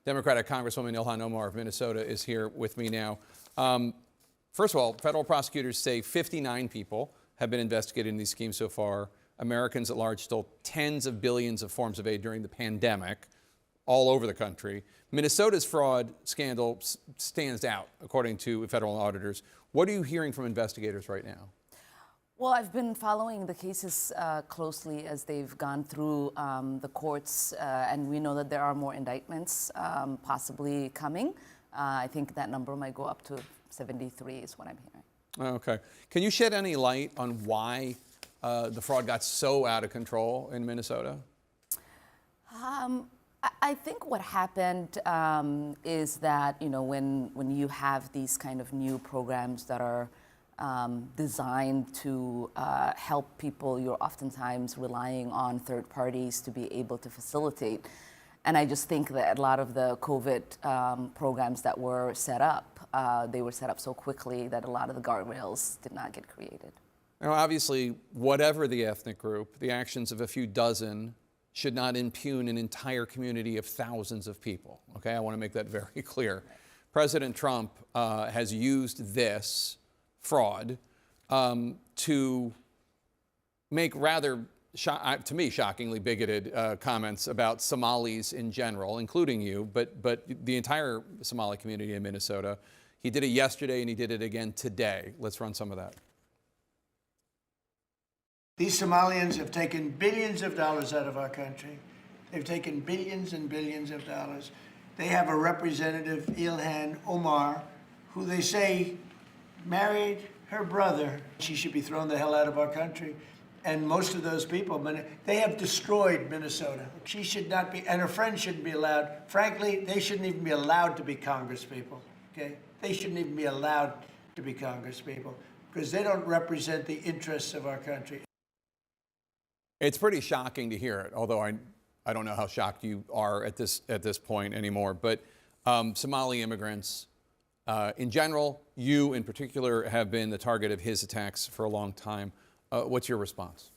Democratic Congresswoman Ilhan Omar of Minnesota is here with me now. First of all, federal prosecutors say 59 people have been investigated in these schemes so far. Americans at large stole tens of billions of forms of aid during the pandemic all over the country. Minnesota's fraud scandal stands out, according to federal auditors. What are you hearing from investigators right now? Well, I've been following the cases closely as they've gone through the courts, and we know that there are more indictments possibly coming. I think that number might go up to 73 is what I'm hearing. Okay. Can you shed any light on why the fraud got so out of control in Minnesota? I think what happened is that, you know, when you have these kind of new programs that are designed to help people, you're oftentimes relying on third parties to be able to facilitate. And I just think that a lot of the COVID programs that were set up, they were set up so quickly that a lot of the guardrails did not get created. Now, obviously, whatever the ethnic group, the actions of a few dozen should not impugn an entire community of thousands of people. Okay, I want to make that very clear. President Trump has used this fraud to make rather, to me, shockingly bigoted comments about Somalis in general, including you, but the entire Somali community in Minnesota. He did it yesterday and he did it again today. Let's run some of that. These Somalians have taken billions of dollars out of our country. They've taken billions and billions of dollars. They have a representative, Ilhan Omar, who they say married her brother. She should be thrown the hell out of our country. And most of those people, they have destroyed Minnesota. She should not be, and her friends shouldn't be allowed. Frankly, they shouldn't even be allowed to be congresspeople, okay? They shouldn't even be allowed to be congresspeople because they don't represent the interests of our country. It's pretty shocking to hear it, although I don't know how shocked you are at this point anymore. But Somali immigrants, in general, you in particular, have been the target of his attacks for a long time. What's your response?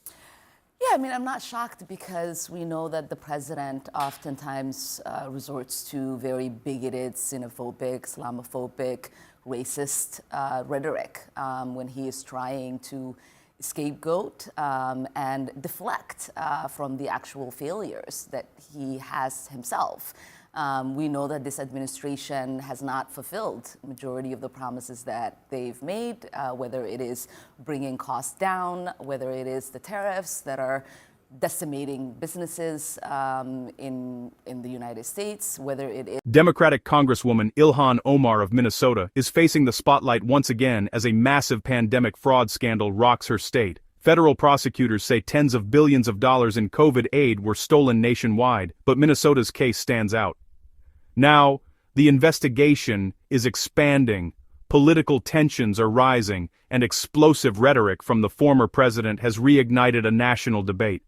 Yeah, I mean, I'm not shocked because we know that the president oftentimes resorts to very bigoted, xenophobic, Islamophobic, racist rhetoric when he is trying to scapegoat and deflect from the actual failures that he has himself. We know that this administration has not fulfilled the majority of the promises that they've made, whether it is bringing costs down, whether it is the tariffs that are decimating businesses in the United States, whether it is... Democratic Congresswoman Ilhan Omar of Minnesota is facing the spotlight once again as a massive pandemic fraud scandal rocks her state. Federal prosecutors say tens of billions of dollars in COVID aid were stolen nationwide, but Minnesota's case stands out. Now, the investigation is expanding, political tensions are rising, and explosive rhetoric from the former president has reignited a national debate.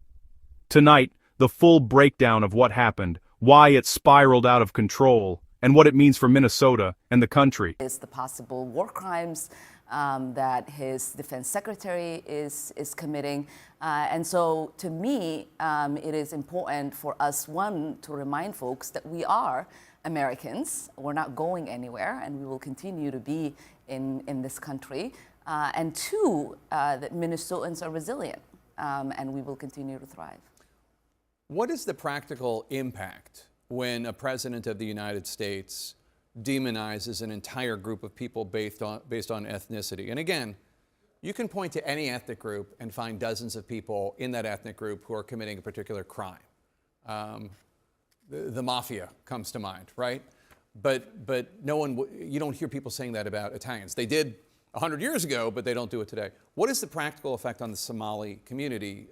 Tonight, the full breakdown of what happened, why it spiraled out of control, and what it means for Minnesota and the country. Is the possible war crimes that his defense secretary is committing. And so to me, it is important for us, one, to remind folks that we are Americans. We're not going anywhere, and we will continue to be in this country. And two, that Minnesotans are resilient, and we will continue to thrive. What is the practical impact when a president of the United States demonizes an entire group of people based on ethnicity? And again, you can point to any ethnic group and find dozens of people in that ethnic group who are committing a particular crime. The mafia comes to mind, right? But no one, you don't hear people saying that about Italians. They did 100 years ago, but they don't do it today. What is the practical effect on the Somali community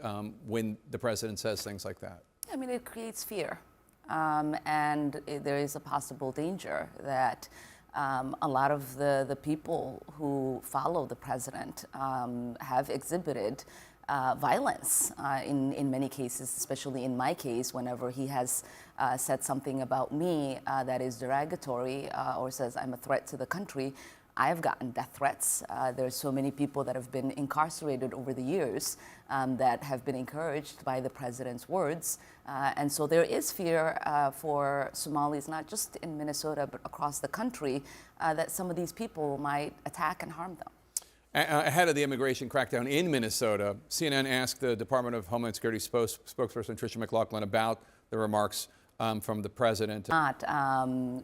when the president says things like that? I mean, it creates fear. And there is a possible danger that a lot of the people who follow the president have exhibited violence in many cases, especially in my case, whenever he has said something about me that is derogatory or says I'm a threat to the country. I've gotten death threats. There's so many people that have been incarcerated over the years that have been encouraged by the president's words. And so there is fear for Somalis, not just in Minnesota, but across the country, that some of these people might attack and harm them. Ahead of the immigration crackdown in Minnesota, CNN asked the Department of Homeland Security spokesperson Tricia McLaughlin about the remarks from the president.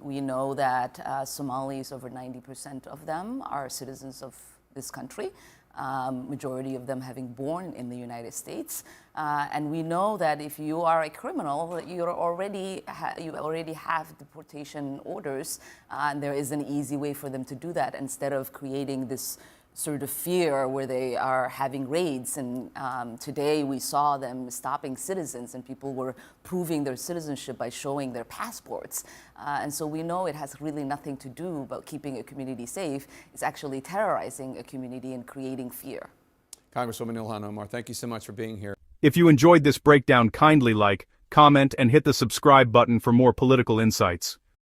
We know that Somalis, over 90% of them, are citizens of this country. Majority of them having born in the United States, and we know that if you are a criminal, you already have deportation orders, and there is an easy way for them to do that instead of creating this sort of fear where they are having raids. And today we saw them stopping citizens, and people were proving their citizenship by showing their passports. And so we know it has really nothing to do about keeping a community safe. It's actually terrorizing a community and creating fear. Congresswoman Ilhan Omar, thank you so much for being here. If you enjoyed this breakdown, kindly like, comment, and hit the subscribe button for more political insights.